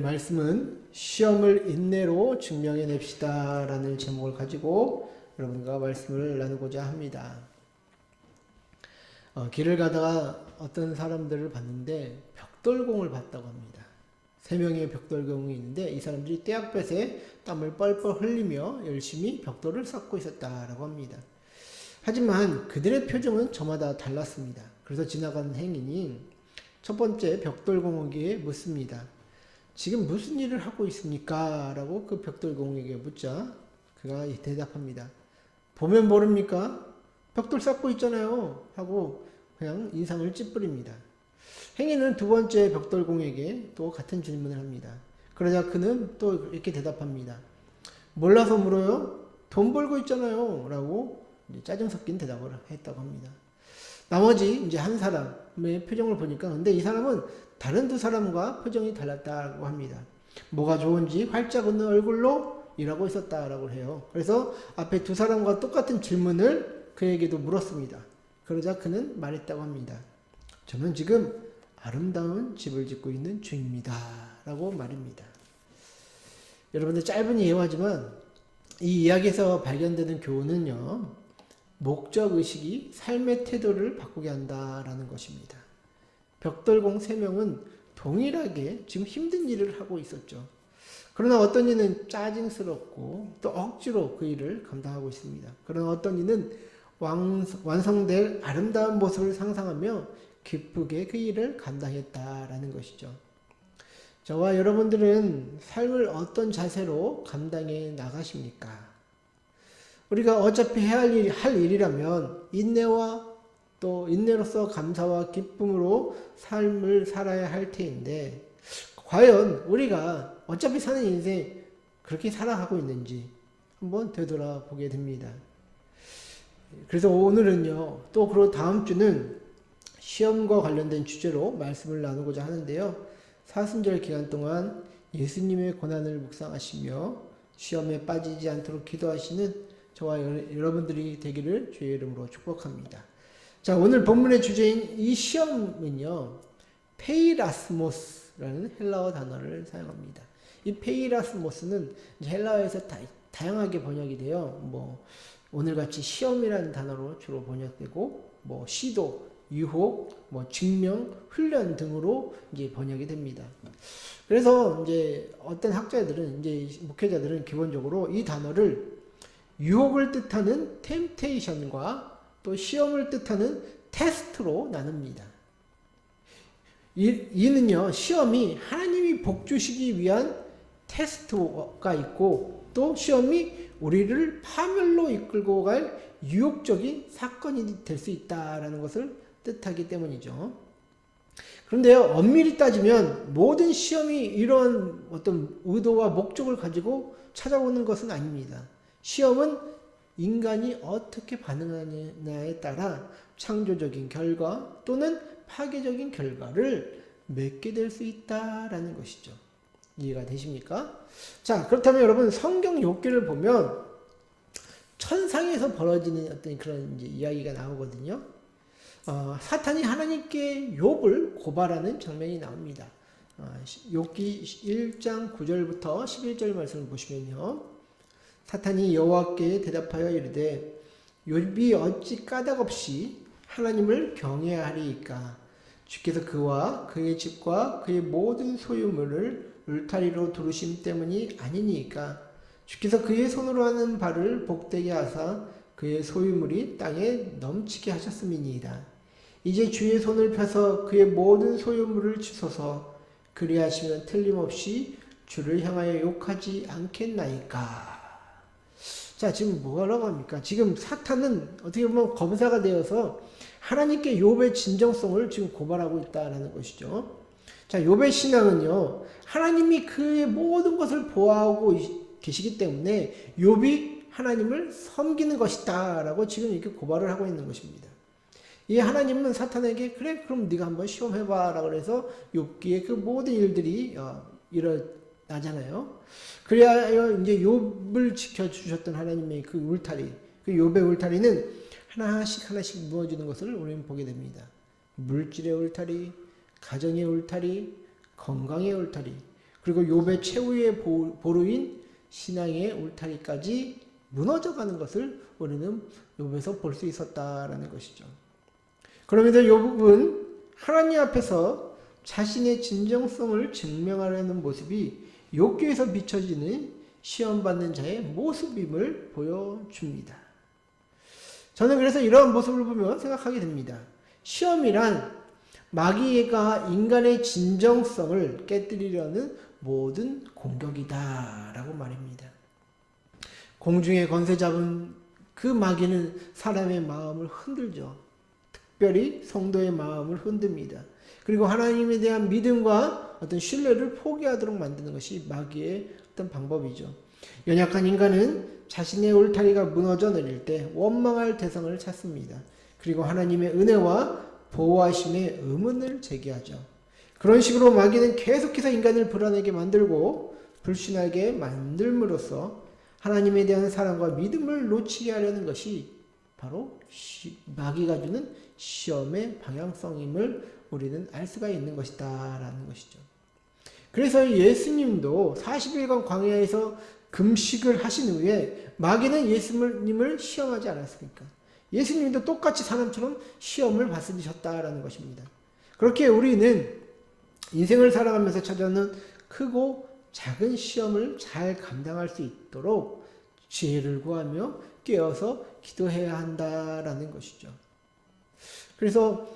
말씀은 시험을 인내로 증명해냅시다 라는 제목을 가지고 여러분과 말씀을 나누고자 합니다. 길을 가다가 어떤 사람들을 봤는데 벽돌공을 봤다고 합니다. 3명의 벽돌공이 있는데 이 사람들이 떼약볕에 땀을 뻘뻘 흘리며 열심히 벽돌을 쌓고 있었다라고 합니다. 하지만 그들의 표정은 저마다 달랐습니다. 그래서 지나가는 행인이 첫 번째 벽돌공에게 묻습니다. 지금 무슨 일을 하고 있습니까? 라고 그 벽돌공에게 묻자 그가 대답합니다. 보면 모릅니까? 벽돌 쌓고 있잖아요. 하고 그냥 인상을 찌푸립니다. 행인은 두 번째 벽돌공에게 또 같은 질문을 합니다. 그러자 그는 또 이렇게 대답합니다. 몰라서 물어요? 돈 벌고 있잖아요. 라고 짜증 섞인 대답을 했다고 합니다. 나머지 이제 한 사람의 표정을 보니까 근데 이 사람은 다른 두 사람과 표정이 달랐다고 합니다. 뭐가 좋은지 활짝 웃는 얼굴로 일하고 있었다라고 해요. 그래서 앞에 두 사람과 똑같은 질문을 그에게도 물었습니다. 그러자 그는 말했다고 합니다. 저는 지금 아름다운 집을 짓고 있는 중입니다. 라고 말입니다. 여러분들 짧은 예화지만 이 이야기에서 발견되는 교훈은요. 목적의식이 삶의 태도를 바꾸게 한다라는 것입니다. 벽돌공 3명은 동일하게 지금 힘든 일을 하고 있었죠. 그러나 어떤 이는 짜증스럽고 또 억지로 그 일을 감당하고 있습니다. 그러나 어떤 이는 완성될 아름다운 모습을 상상하며 기쁘게 그 일을 감당했다라는 것이죠. 저와 여러분들은 삶을 어떤 자세로 감당해 나가십니까? 우리가 어차피 해야 할 일이라면 인내와 또 인내로서 감사와 기쁨으로 삶을 살아야 할 테인데 과연 우리가 어차피 사는 인생 그렇게 살아가고 있는지 한번 되돌아보게 됩니다. 그래서 오늘은요 또 그리고 다음 주는 시험과 관련된 주제로 말씀을 나누고자 하는데요. 사순절 기간 동안 예수님의 고난을 묵상하시며 시험에 빠지지 않도록 기도하시는 저와 여러분들이 되기를 주의 이름으로 축복합니다. 자, 오늘 본문의 주제인 이 시험은요, 페이라스모스라는 헬라어 단어를 사용합니다. 이 페이라스모스는 헬라어에서 다양하게 번역이 돼요. 오늘같이 시험이라는 단어로 주로 번역되고, 시도, 유혹, 증명, 훈련 등으로 이제 번역이 됩니다. 그래서 이제 어떤 학자들은, 목회자들은 기본적으로 이 단어를 유혹을 뜻하는 템테이션과 또 시험을 뜻하는 테스트로 나눕니다. 이는요, 시험이 하나님이 복 주시기 위한 테스트가 있고 또 시험이 우리를 파멸로 이끌고 갈 유혹적인 사건이 될 수 있다라는 것을 뜻하기 때문이죠. 그런데요, 엄밀히 따지면 모든 시험이 이런 어떤 의도와 목적을 가지고 찾아오는 것은 아닙니다. 시험은 인간이 어떻게 반응하느냐에 따라 창조적인 결과 또는 파괴적인 결과를 맺게 될 수 있다라는 것이죠. 이해가 되십니까? 자, 그렇다면 여러분 성경 욥기를 보면 천상에서 벌어지는 어떤 그런 이제 이야기가 나오거든요. 사탄이 하나님께 욥을 고발하는 장면이 나옵니다. 욥기 1장 9절부터 11절 말씀을 보시면요. 사탄이 여호와께 대답하여 이르되 욥이 어찌 까닭없이 하나님을 경외하리이까? 주께서 그와 그의 집과 그의 모든 소유물을 울타리로 두르심 때문이 아니니까? 주께서 그의 손으로 하는 바를 복되게 하사 그의 소유물이 땅에 넘치게 하셨음이니이다. 이제 주의 손을 펴서 그의 모든 소유물을 주소서. 그리하시면 틀림없이 주를 향하여 욕하지 않겠나이까? 자, 지금 뭐라고 합니까? 지금 사탄은 어떻게 보면 검사가 되어서 하나님께 욥의 진정성을 지금 고발하고 있다는 것이죠. 자, 욥의 신앙은요, 하나님이 그의 모든 것을 보호하고 계시기 때문에 욥이 하나님을 섬기는 것이다 라고 지금 이렇게 고발을 하고 있는 것입니다. 이 하나님은 사탄에게 그래 그럼 네가 한번 시험해봐 라고 해서 욥기의 그 모든 일들이 일어나잖아요. 그래야 이제 욥을 지켜주셨던 하나님의 그 울타리, 그 욥의 울타리는 하나씩 무너지는 것을 우리는 보게 됩니다. 물질의 울타리, 가정의 울타리, 건강의 울타리. 그리고 욥의 최후의 보루인 신앙의 울타리까지 무너져가는 것을 우리는 욥에서 볼 수 있었다라는 것이죠. 그럼에도 욥은 하나님 앞에서 자신의 진정성을 증명하려는 모습이 욥기에서 비춰지는 시험받는 자의 모습임을 보여줍니다. 저는 그래서 이러한 모습을 보며 생각하게 됩니다. 시험이란 마귀가 인간의 진정성을 깨뜨리려는 모든 공격이다라고 말입니다. 공중에 권세 잡은 그 마귀는 사람의 마음을 흔들죠. 특별히 성도의 마음을 흔듭니다. 그리고 하나님에 대한 믿음과 어떤 신뢰를 포기하도록 만드는 것이 마귀의 어떤 방법이죠. 연약한 인간은 자신의 울타리가 무너져 내릴 때 원망할 대상을 찾습니다. 그리고 하나님의 은혜와 보호하심의 의문을 제기하죠. 그런 식으로 마귀는 계속해서 인간을 불안하게 만들고 불신하게 만들므로써 하나님에 대한 사랑과 믿음을 놓치게 하려는 것이 바로 마귀가 주는 시험의 방향성임을 우리는 알 수가 있는 것이다 라는 것이죠. 그래서 예수님도 40일간 광야에서 금식을 하신 후에 마귀는 예수님을 시험하지 않았습니까? 예수님도 똑같이 사람처럼 시험을 받으셨다라는 것입니다. 그렇게 우리는 인생을 살아가면서 찾아오는 크고 작은 시험을 잘 감당할 수 있도록 지혜를 구하며 깨어서 기도해야 한다라는 것이죠. 그래서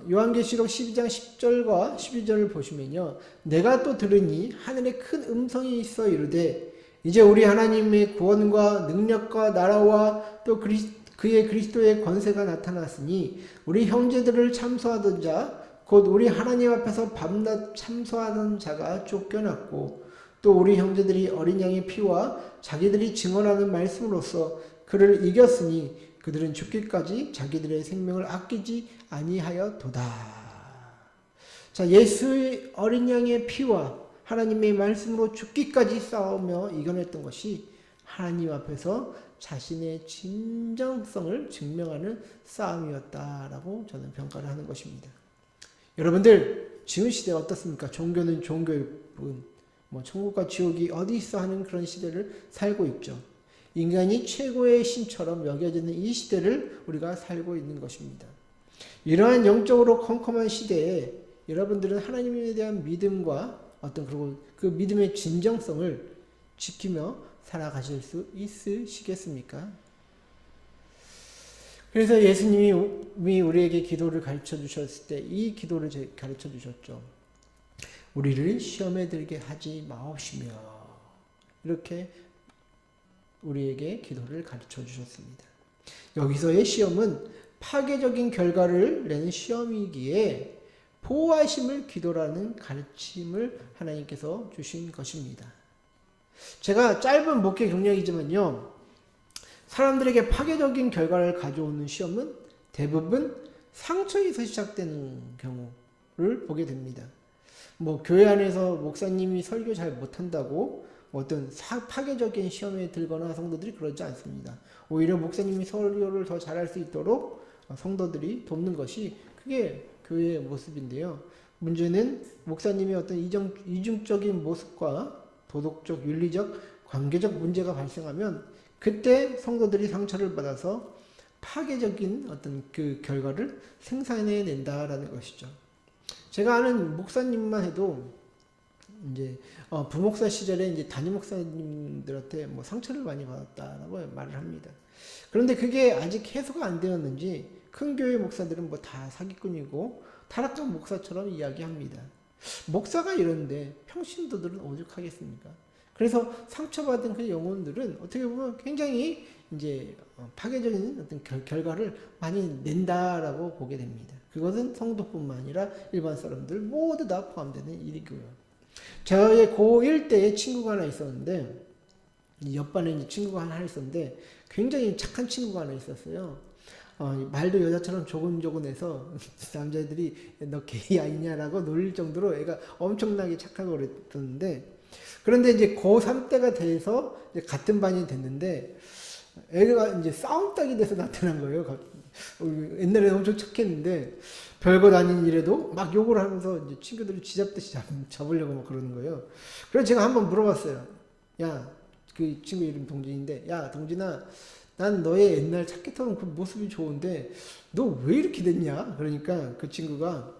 요한계시록 12장 10절과 12절을 보시면요. 내가 또 들으니 하늘에 큰 음성이 있어 이르되 이제 우리 하나님의 구원과 능력과 나라와 또 그의 그리스도의 권세가 나타났으니 우리 형제들을 참소하던 자 곧 우리 하나님 앞에서 밤낮 참소하는 자가 쫓겨났고 또 우리 형제들이 어린 양의 피와 자기들이 증언하는 말씀으로써 그를 이겼으니 그들은 죽기까지 자기들의 생명을 아끼지 아니하였도다. 자, 예수의 어린 양의 피와 하나님의 말씀으로 죽기까지 싸우며 이겨냈던 것이 하나님 앞에서 자신의 진정성을 증명하는 싸움이었다라고 저는 평가를 하는 것입니다. 여러분들 지금 시대 어떻습니까? 종교는 종교일 뿐 천국과 지옥이 어디 있어 하는 그런 시대를 살고 있죠. 인간이 최고의 신처럼 여겨지는 이 시대를 우리가 살고 있는 것입니다. 이러한 영적으로 컴컴한 시대에 여러분들은 하나님에 대한 믿음과 그리고 그 믿음의 진정성을 지키며 살아가실 수 있으시겠습니까? 그래서 예수님이 우리에게 기도를 가르쳐 주셨을 때 이 기도를 가르쳐 주셨죠. 우리를 시험에 들게 하지 마옵시며 이렇게 우리에게 기도를 가르쳐 주셨습니다. 여기서의 시험은 파괴적인 결과를 내는 시험이기에 보호하심을 기도라는 가르침을 하나님께서 주신 것입니다. 제가 짧은 목회 경력이지만요. 사람들에게 파괴적인 결과를 가져오는 시험은 대부분 상처에서 시작되는 경우를 보게 됩니다. 교회 안에서 목사님이 설교 잘 못한다고 어떤 파괴적인 시험에 들거나 성도들이 그러지 않습니다. 오히려 목사님이 설교를 더 잘할 수 있도록 성도들이 돕는 것이 그게 교회의 모습인데요. 문제는 목사님의 어떤 이중적인 모습과 도덕적, 윤리적, 관계적 문제가 발생하면 그때 성도들이 상처를 받아서 파괴적인 어떤 그 결과를 생산해낸다라는 것이죠. 제가 아는 목사님만 해도 이제 부목사 시절에 이제 담임 목사님들한테 상처를 많이 받았다라고 말을 합니다. 그런데 그게 아직 해소가 안 되었는지 큰 교회 목사들은 다 사기꾼이고 타락한 목사처럼 이야기합니다. 목사가 이런데 평신도들은 오죽하겠습니까? 그래서 상처받은 그 영혼들은 어떻게 보면 굉장히 이제 파괴적인 어떤 결과를 많이 낸다라고 보게 됩니다. 그것은 성도뿐만 아니라 일반 사람들 모두 다 포함되는 일이고요. 저의 고1 때에 친구가 하나 있었는데 옆반에 이제 친구가 하나 있었는데 굉장히 착한 친구가 하나 있었어요. 말도 여자처럼 조근조근해서 남자애들이 너 게이 아니냐라고 놀릴 정도로 애가 엄청나게 착하고 그랬었는데 그런데 이제 고3 때가 돼서 이제 같은 반이 됐는데 애가 이제 싸움닭이 돼서 나타난 거예요. 옛날에 엄청 착했는데 별것 아닌 일에도 막 욕을 하면서 이제 친구들이 쥐잡듯이 잡으려고 막 그러는 거예요. 그래서 제가 한번 물어봤어요. 야, 그 친구 이름 동진인데, 야, 동진아, 난 너의 옛날 착했던 그 모습이 좋은데 너 왜 이렇게 됐냐? 그러니까 그 친구가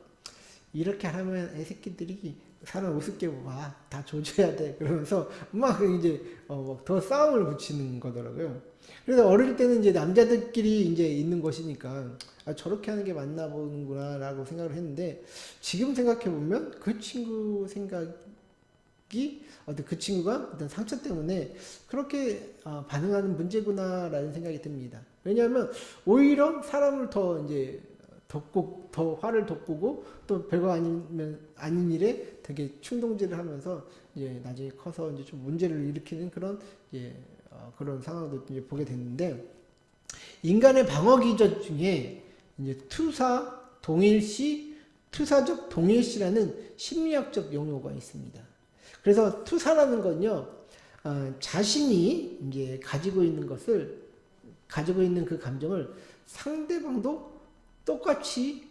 이렇게 하면 애새끼들이 사람 우습게 봐. 다 조져야 돼. 그러면서 막 이제 더 싸움을 붙이는 거더라고요. 그래서 어릴 때는 이제 남자들끼리 이제 있는 것이니까 아, 저렇게 하는 게 맞나 보는구나라고 생각을 했는데 지금 생각해 보면 그 친구 생각이 어떤 그 친구가 어떤 상처 때문에 그렇게 반응하는 문제구나라는 생각이 듭니다. 왜냐하면 오히려 사람을 더 이제 더 화를 돋구고 또 별거 아닌 일에 되게 충동질을 하면서 이제 나중에 커서 이제 좀 문제를 일으키는 그런 이제 그런 상황도 이제 보게 됐는데 인간의 방어 기저 중에 이제 투사 동일시, 투사적 동일시라는 심리학적 용어가 있습니다. 그래서 투사라는 건요, 자신이 이제 가지고 있는 그 감정을 상대방도 똑같이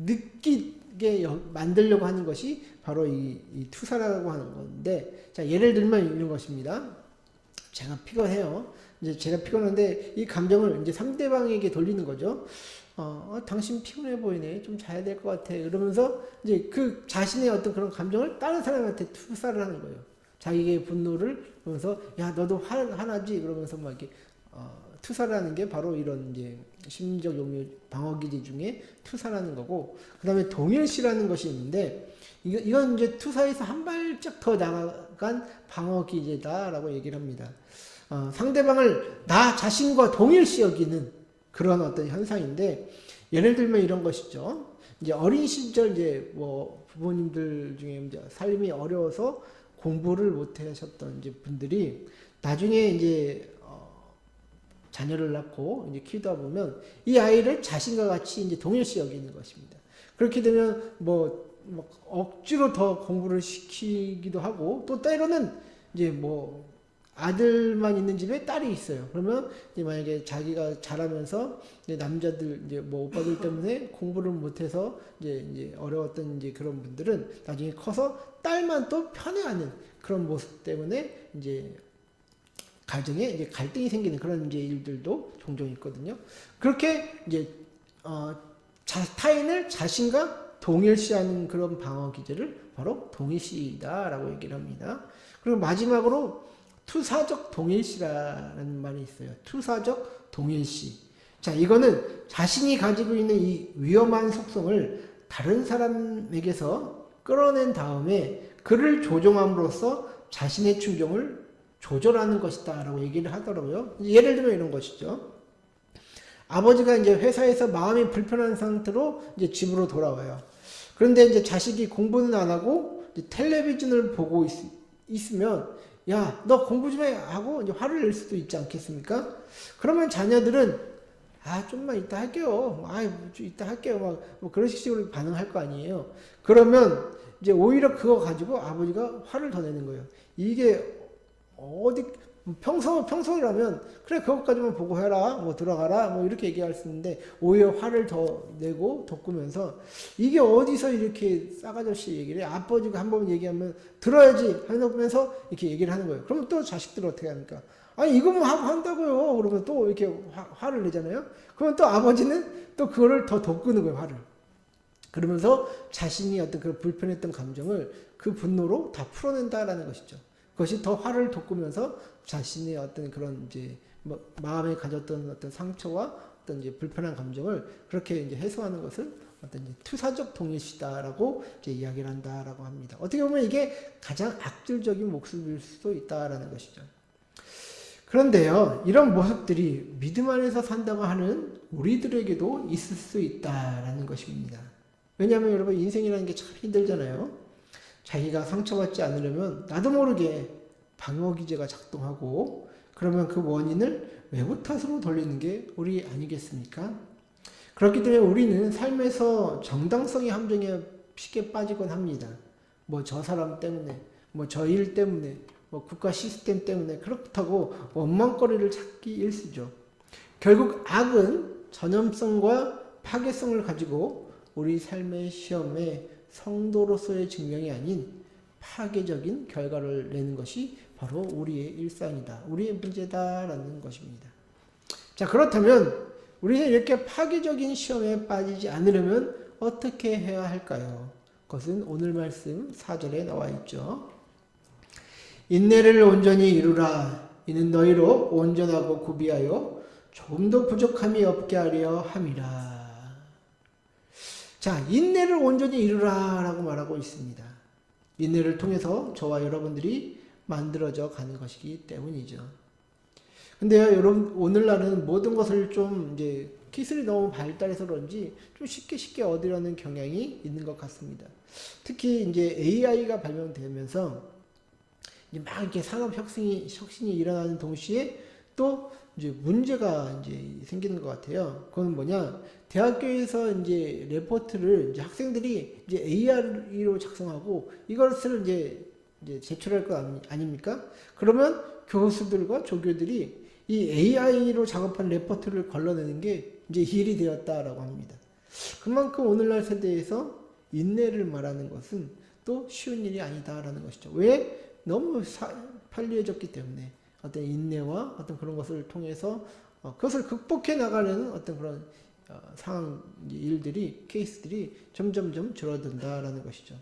느끼게 만들려고 하는 것이 바로 이 투사라고 하는 건데, 자, 예를 들면 이런 것입니다. 제가 피곤해요. 이제 제가 피곤한데 이 감정을 이제 상대방에게 돌리는 거죠. 당신 피곤해 보이네. 좀 자야 될 것 같아. 이러면서 이제 그 자신의 어떤 그런 감정을 다른 사람한테 투사를 하는 거예요. 자기의 분노를 그러면서 야 너도 화나지? 그러면서 막 이렇게 투사를 하는 게 바로 이런 이제 심리적 용어 방어 기제 중에 투사라는 거고, 그 다음에 동일시라는 것이 있는데 이건 이제 투사에서 한 발짝 더 나아간 방어 기제다라고 얘기를 합니다. 상대방을 나 자신과 동일시 여기는 그런 어떤 현상인데, 예를 들면 이런 것이죠. 이제 어린 시절 이제 뭐 부모님들 중에 이제 삶이 어려워서 공부를 못 하셨던 이제 분들이 나중에 이제 자녀를 낳고 이제 키우다 보면 이 아이를 자신과 같이 이제 동일시 여기는 것입니다. 그렇게 되면 뭐 억지로 더 공부를 시키기도 하고, 또 때로는 이제 뭐 아들만 있는 집에 딸이 있어요. 그러면 이제 만약에 자기가 자라면서 이제 남자들 이제 뭐 오빠들 때문에 공부를 못해서 이제 어려웠던 이제 그런 분들은 나중에 커서 딸만 또 편애하는 그런 모습 때문에 이제 가정에 이제 갈등이 생기는 그런 이제 일들도 종종 있거든요. 그렇게 이제 타인을 자신과 동일시하는 그런 방어 기제를 바로 동일시다라고 얘기를 합니다. 그리고 마지막으로 투사적 동일시라는 말이 있어요. 투사적 동일시. 자, 이거는 자신이 가지고 있는 이 위험한 속성을 다른 사람에게서 끌어낸 다음에 그를 조종함으로써 자신의 충동을 조절하는 것이다 라고 얘기를 하더라고요. 예를 들면 이런 것이죠. 아버지가 이제 회사에서 마음이 불편한 상태로 이제 집으로 돌아와요. 그런데 이제 자식이 공부는 안 하고 이제 텔레비전을 보고 있으면 야, 너 공부 좀 해 하고 이제 화를 낼 수도 있지 않겠습니까? 그러면 자녀들은 좀만 이따 할게요. 이따 할게요. 뭐 그런 식으로 반응할 거 아니에요. 그러면 이제 오히려 그거 가지고 아버지가 화를 더 내는 거예요. 이게 평소라면 그래 그것까지만 보고 해라 뭐 들어가라 뭐 이렇게 얘기할 수 있는데 오히려 화를 더 내고 돋구면서 이게 어디서 이렇게 싸가지 없이 얘기를 해. 아버지가 한번 얘기하면 들어야지 하면서 이렇게 얘기를 하는 거예요. 그러면 또 자식들은 어떻게 합니까? 아니 이거만 하고 한다고요. 그러면 또 이렇게 화를 내잖아요. 그러면 또 아버지는 또 그거를 더 돋구는 거예요. 화를. 그러면서 자신이 어떤 그 불편했던 감정을 그 분노로 다 풀어낸다라는 것이죠. 그것이 더 화를 돋구면서 자신의 어떤 그런 이제 마음에 가졌던 어떤 상처와 어떤 이제 불편한 감정을 그렇게 이제 해소하는 것을 어떤 이제 투사적 동일시다라고 이제 이야기를 한다라고 합니다. 어떻게 보면 이게 가장 악질적인 모습일 수도 있다라는 것이죠. 그런데요, 이런 모습들이 믿음 안에서 산다고 하는 우리들에게도 있을 수 있다라는 것입니다. 왜냐하면 여러분 인생이라는 게 참 힘들잖아요. 자기가 상처받지 않으려면 나도 모르게 방어 기제가 작동하고, 그러면 그 원인을 외부 탓으로 돌리는 게 우리 아니겠습니까? 그렇기 때문에 우리는 삶에서 정당성의 함정에 쉽게 빠지곤 합니다. 뭐 저 사람 때문에, 뭐 저 일 때문에, 뭐 국가 시스템 때문에 그렇다고 원망거리를 찾기 일쑤죠. 결국 악은 전염성과 파괴성을 가지고 우리 삶의 시험에 성도로서의 증명이 아닌 파괴적인 결과를 내는 것이 바로 우리의 일상이다. 우리의 문제다라는 것입니다. 자, 그렇다면 우리는 이렇게 파괴적인 시험에 빠지지 않으려면 어떻게 해야 할까요? 그것은 오늘 말씀 4절에 나와 있죠. 인내를 온전히 이루라. 이는 너희로 온전하고 구비하여 조금도 부족함이 없게 하려 함이라. 자, 인내를 온전히 이루라 라고 말하고 있습니다. 인내를 통해서 저와 여러분들이 만들어져 가는 것이기 때문이죠. 근데요, 여러분, 오늘날은 모든 것을 좀 이제 기술이 너무 발달해서 그런지 좀 쉽게 얻으려는 경향이 있는 것 같습니다. 특히 이제 AI가 발명되면서 이제 막 이렇게 산업 혁신이 일어나는 동시에 또 이제 문제가 이제 생기는 것 같아요. 그건 뭐냐? 대학교에서 이제 레포트를 이제 학생들이 이제 AI로 작성하고 이것을 이제 제출할 거 아닙니까? 그러면 교수들과 조교들이 이 AI로 작업한 레포트를 걸러내는 게 이제 일이 되었다라고 합니다. 그만큼 오늘날 세대에서 인내를 말하는 것은 또 쉬운 일이 아니다라는 것이죠. 왜? 너무 편리해졌기 때문에 어떤 인내와 어떤 그런 것을 통해서 그것을 극복해 나가려는 어떤 그런 상황, 일들이, 케이스들이 점점점 줄어든다라는 것이죠.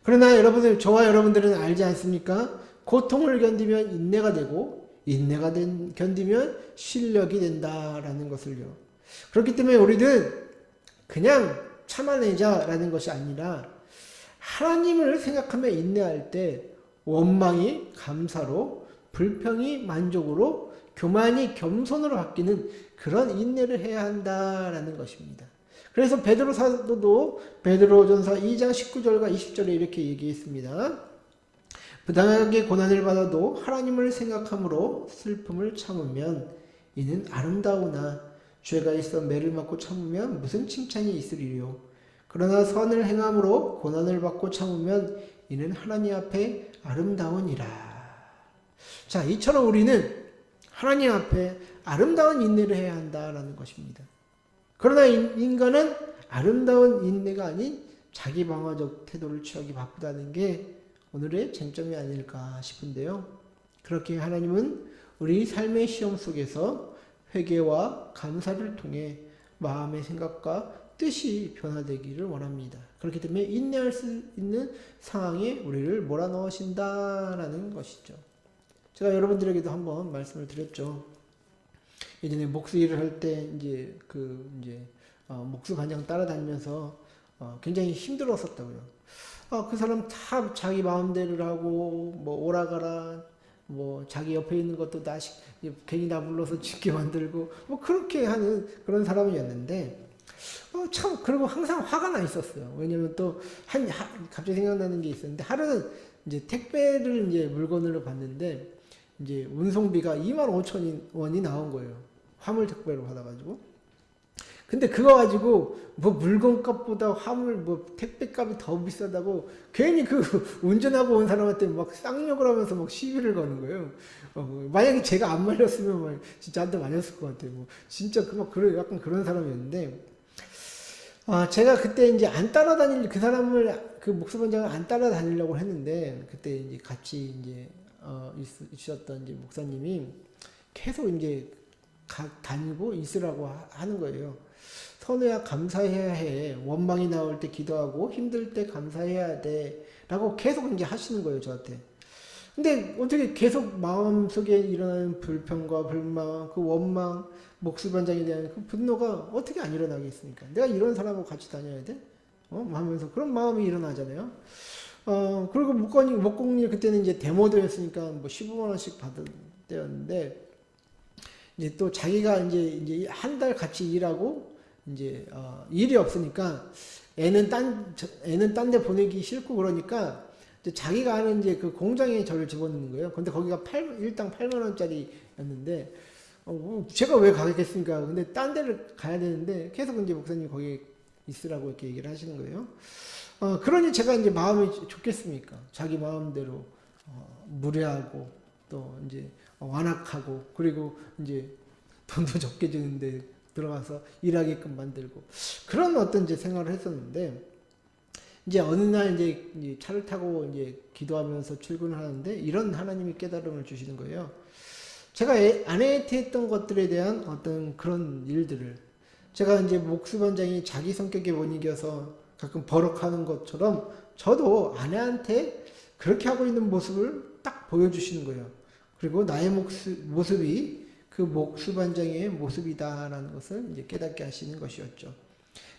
그러나 여러분들, 저와 여러분들은 알지 않습니까? 고통을 견디면 인내가 되고 인내가 견디면 실력이 된다라는 것을요. 그렇기 때문에 우리는 그냥 참아내자라는 것이 아니라 하나님을 생각하며 인내할 때 원망이 감사로, 불평이 만족으로, 교만이 겸손으로 바뀌는 그런 인내를 해야 한다라는 것입니다. 그래서 베드로 사도도 베드로전서 2장 19절과 20절에 이렇게 얘기했습니다. 부당하게 고난을 받아도 하나님을 생각함으로 슬픔을 참으면 이는 아름다우나 죄가 있어 매를 맞고 참으면 무슨 칭찬이 있으리요. 그러나 선을 행함으로 고난을 받고 참으면 이는 하나님 앞에 아름다우니라. 자, 이처럼 우리는 하나님 앞에 아름다운 인내를 해야 한다라는 것입니다. 그러나 인간은 아름다운 인내가 아닌 자기 방어적 태도를 취하기 바쁘다는 게 오늘의 쟁점이 아닐까 싶은데요. 그렇게 하나님은 우리 삶의 시험 속에서 회개와 감사를 통해 마음의 생각과 뜻이 변화되기를 원합니다. 그렇기 때문에 인내할 수 있는 상황에 우리를 몰아넣으신다라는 것이죠. 제가 여러분들에게도 한번 말씀을 드렸죠. 예전에 목수 일을 할 때 목수 반장 따라다니면서 굉장히 힘들었었다고요. 그 사람 다 자기 마음대로 하고 뭐 오라가라 뭐 자기 옆에 있는 것도 다 괜히 나 불러서 짓게 만들고 뭐 그렇게 하는 그런 사람이었는데 참 그리고 항상 화가 나 있었어요. 왜냐면 또 갑자기 생각나는 게 있었는데 하루는 이제 택배를 이제 물건으로 받는데 이제 운송비가 25,000원이 나온 거예요. 화물 택배로 받아가지고. 근데 그거 가지고 뭐 물건값보다 화물 뭐 택배값이 더 비싸다고 괜히 그 운전하고 온 사람한테 막 쌍욕을 하면서 막 시비를 거는 거예요. 만약에 제가 안 말렸으면 막 진짜 한대 맞았을 것 같아요. 뭐 진짜 약간 그런 사람이었는데 제가 그때 이제 그 사람을 그 목수반장을 안 따라다니려고 했는데 그때 이제 같이 이제 있었던 이제 목사님이 계속 이제 다니고 있으라고 하는 거예요. 선우야 감사해야 해. 원망이 나올 때 기도하고 힘들 때 감사해야 돼. 라고 계속 이제 하시는 거예요, 저한테. 근데 어떻게 계속 마음속에 일어나는 불평과 불만, 그 원망, 목수반장에 대한 그 분노가 어떻게 안 일어나겠습니까? 내가 이런 사람하고 같이 다녀야 돼? 하면서 그런 마음이 일어나잖아요. 그리고 목공일 그때는 이제 데모도였으니까 뭐 15만원씩 받을 때였는데, 이제 또 자기가 이제 한 달 같이 일하고, 이제, 일이 없으니까 애는 딴 데 보내기 싫고 그러니까 이제 자기가 하는 이제 그 공장에 저를 집어넣는 거예요. 근데 거기가 일당 8만원짜리였는데, 제가 왜 가겠습니까? 근데 딴 데를 가야 되는데 계속 이제 목사님이 거기에 있으라고 이렇게 얘기를 하시는 거예요. 그러니 제가 이제 마음이 좋겠습니까? 자기 마음대로, 무례하고 또 이제 완악하고 그리고 이제 돈도 적게 주는데 들어가서 일하게끔 만들고 그런 어떤 이제 생활을 했었는데 이제 어느 날 이제 차를 타고 이제 기도하면서 출근을 하는데 이런 하나님이 깨달음을 주시는 거예요. 제가 아내한테 했던 것들에 대한 어떤 그런 일들을 제가 이제 목수반장이 자기 성격에 못 이겨서 가끔 버럭하는 것처럼 저도 아내한테 그렇게 하고 있는 모습을 딱 보여주시는 거예요. 그리고 나의 모습이 그 목수반장의 모습이다라는 것을 이제 깨닫게 하시는 것이었죠.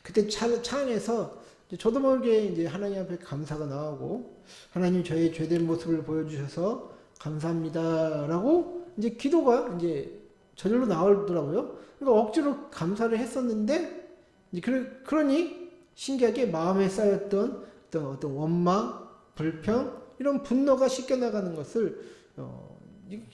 그때 차 안에서 저도 모르게 이제 하나님 앞에 감사가 나오고 하나님 저의 죄된 모습을 보여주셔서 감사합니다라고 이제 기도가 이제 저절로 나오더라고요. 그러니까 억지로 감사를 했었는데 이제 그러니 신기하게 마음에 쌓였던 어떤 원망, 불평 이런 분노가 씻겨나가는 것을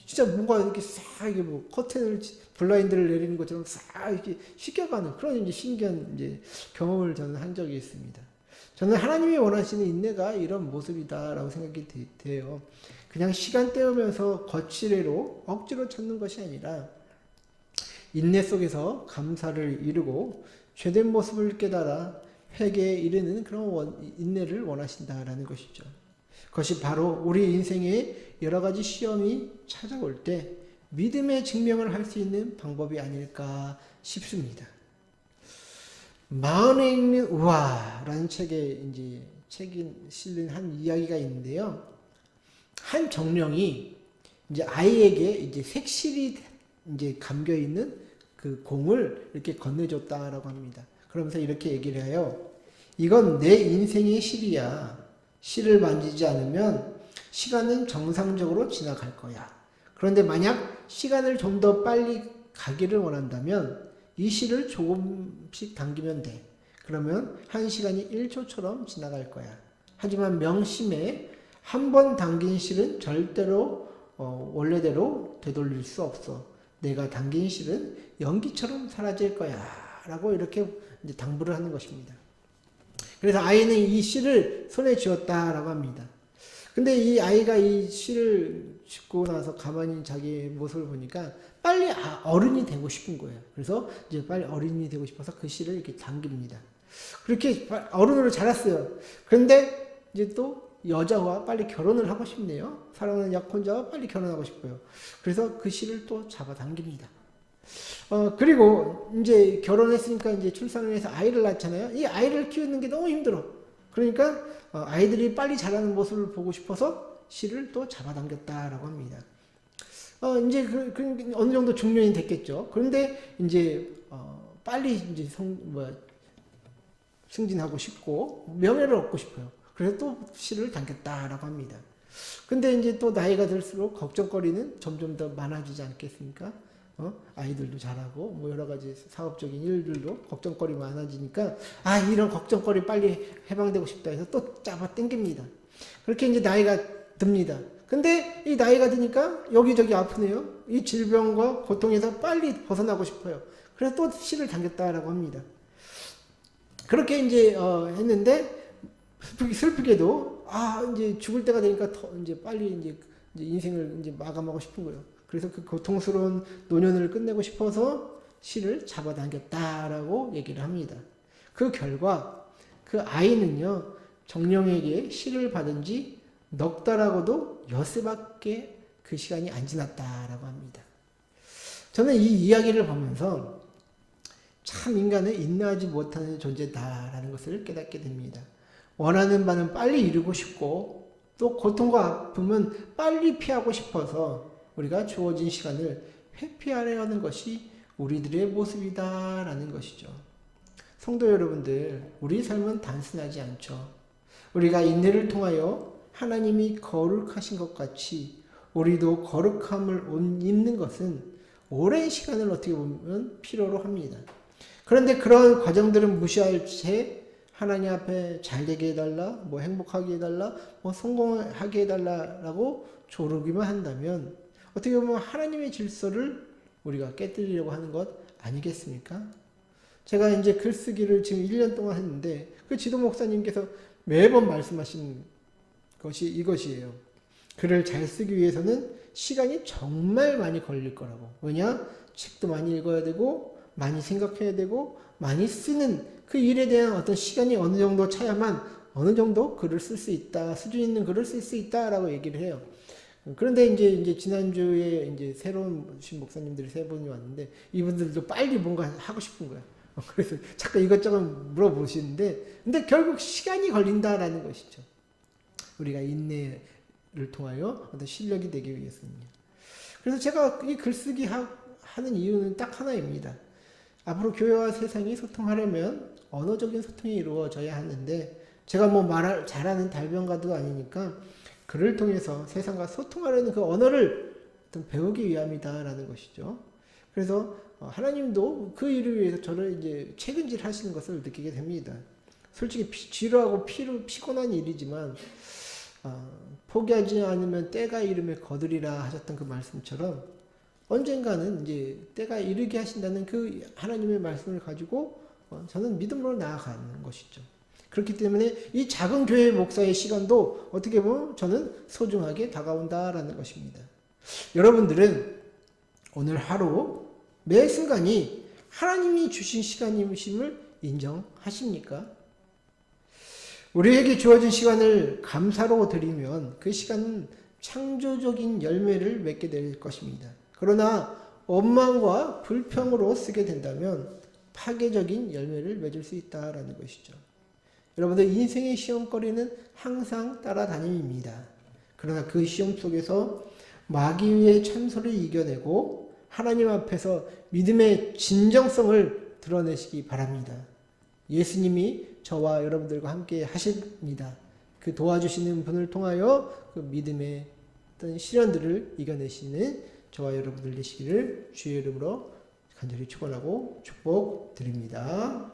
진짜 뭔가 이렇게 싹 이게 뭐 커튼을 블라인드를 내리는 것처럼 싹 이렇게 씻겨가는 그런 이제 신기한 이제 경험을 저는 한 적이 있습니다. 저는 하나님이 원하시는 인내가 이런 모습이다라고 생각이 돼요. 그냥 시간 때우면서 거칠애로 억지로 찾는 것이 아니라 인내 속에서 감사를 이루고 죄된 모습을 깨달아 회개에 이르는 그런 인내를 원하신다라는 것이죠. 그것이 바로 우리 인생에 여러 가지 시험이 찾아올 때 믿음의 증명을 할 수 있는 방법이 아닐까 싶습니다. 마흔에 읽는 우화라는 책이 실린 한 이야기가 있는데요. 한 정령이 이제 아이에게 이제 색실이 이제 감겨 있는 그 공을 이렇게 건네줬다라고 합니다. 그러면서 이렇게 얘기를 해요. 이건 내 인생의 실이야. 실을 만지지 않으면 시간은 정상적으로 지나갈 거야. 그런데 만약 시간을 좀 더 빨리 가기를 원한다면 이 실을 조금씩 당기면 돼. 그러면 1시간이 1초처럼 지나갈 거야. 하지만 명심해. 한 번 당긴 실은 절대로 원래대로 되돌릴 수 없어. 내가 당긴 실은 연기처럼 사라질 거야. 라고 이렇게 이제 당부를 하는 것입니다. 그래서 아이는 이 실을 손에 쥐었다라고 합니다. 근데 이 아이가 이 실을 쥐고 나서 가만히 자기 모습을 보니까 빨리 어른이 되고 싶은 거예요. 그래서 이제 빨리 어른이 되고 싶어서 그 실을 이렇게 당깁니다. 그렇게 어른으로 자랐어요. 그런데 이제 또 여자와 빨리 결혼을 하고 싶네요. 사랑하는 약혼자와 빨리 결혼하고 싶어요. 그래서 그 실을 또 잡아당깁니다. 그리고 이제 결혼했으니까 이제 출산을 해서 아이를 낳잖아요. 이 아이를 키우는 게 너무 힘들어. 그러니까 아이들이 빨리 자라는 모습을 보고 싶어서 실을 또 잡아당겼다라고 합니다. 이제 어느 정도 중년이 됐겠죠. 그런데 이제 빨리 이제 승진하고 싶고 명예를 얻고 싶어요. 그래서 또 실을 당겼다라고 합니다. 근데 이제 또 나이가 들수록 걱정거리는 점점 더 많아지지 않겠습니까? 아이들도 자라고 뭐 여러 가지 사업적인 일들도 걱정거리 많아지니까 이런 걱정거리 빨리 해방되고 싶다 해서 또 잡아 당깁니다. 그렇게 이제 나이가 듭니다. 근데 이 나이가 드니까 여기저기 아프네요. 이 질병과 고통에서 빨리 벗어나고 싶어요. 그래서 또 실을 당겼다라고 합니다. 그렇게 이제 했는데 슬프게도 이제 죽을 때가 되니까 더 이제 빨리 이제 인생을 이제 마감하고 싶은 거예요. 그래서 그 고통스러운 노년을 끝내고 싶어서 실을 잡아당겼다라고 얘기를 합니다. 그 결과 그 아이는요 정령에게 실을 받은 지 넉 달하고도 엿새밖에 그 시간이 안 지났다라고 합니다. 저는 이 이야기를 보면서 참 인간은 인내하지 못하는 존재다라는 것을 깨닫게 됩니다. 원하는 바는 빨리 이루고 싶고 또 고통과 아픔은 빨리 피하고 싶어서 우리가 주어진 시간을 회피하려 하는 것이 우리들의 모습이다라는 것이죠. 성도 여러분들, 우리 삶은 단순하지 않죠. 우리가 인내를 통하여 하나님이 거룩하신 것 같이 우리도 거룩함을 옷 입는 것은 오랜 시간을 어떻게 보면 필요로 합니다. 그런데 그런 과정들은 무시할 채 하나님 앞에 잘되게 해달라, 뭐 행복하게 해달라, 뭐 성공하게 해달라라고 조르기만 한다면 어떻게 보면 하나님의 질서를 우리가 깨뜨리려고 하는 것 아니겠습니까? 제가 이제 글쓰기를 지금 1년 동안 했는데 그 지도 목사님께서 매번 말씀하신 것이 이것이에요. 글을 잘 쓰기 위해서는 시간이 정말 많이 걸릴 거라고. 왜냐? 책도 많이 읽어야 되고 많이 생각해야 되고 많이 쓰는 그 일에 대한 어떤 시간이 어느 정도 차야만 어느 정도 글을 쓸 수 있다, 수준 있는 글을 쓸 수 있다라고 얘기를 해요. 그런데 이제 지난주에 이제 새로운 신 목사님들이 세 분이 왔는데 이분들도 빨리 뭔가 하고 싶은 거야. 그래서 자꾸 이것저것 물어보시는데, 근데 결국 시간이 걸린다라는 것이죠. 우리가 인내를 통하여 어떤 실력이 되기 위해서는요. 그래서 제가 이 글쓰기 하는 이유는 딱 하나입니다. 앞으로 교회와 세상이 소통하려면 언어적인 소통이 이루어져야 하는데, 제가 뭐 잘하는 달변가도 아니니까 글을 통해서 세상과 소통하려는 그 언어를 어떤 배우기 위함이다라는 것이죠. 그래서 하나님도 그 일을 위해서 저를 이제 책임질 하시는 것을 느끼게 됩니다. 솔직히 지루하고 피곤한 일이지만 포기하지 않으면 때가 이르면 거두리라 하셨던 그 말씀처럼 언젠가는 이제 때가 이르게 하신다는 그 하나님의 말씀을 가지고 저는 믿음으로 나아가는 것이죠. 그렇기 때문에 이 작은 교회 목사의 시간도 어떻게 보면 저는 소중하게 다가온다라는 것입니다. 여러분들은 오늘 하루 매 순간이 하나님이 주신 시간임을 인정하십니까? 우리에게 주어진 시간을 감사로 드리면 그 시간은 창조적인 열매를 맺게 될 것입니다. 그러나 원망과 불평으로 쓰게 된다면 파괴적인 열매를 맺을 수 있다라는 것이죠. 여러분들 인생의 시험거리는 항상 따라다닙니다. 그러나 그 시험 속에서 마귀의 참소를 이겨내고 하나님 앞에서 믿음의 진정성을 드러내시기 바랍니다. 예수님이 저와 여러분들과 함께 하십니다. 그 도와주시는 분을 통하여 그 믿음의 어떤 시련들을 이겨내시는 저와 여러분들 되시기를 주의 이름으로 간절히 축원하고 축복드립니다.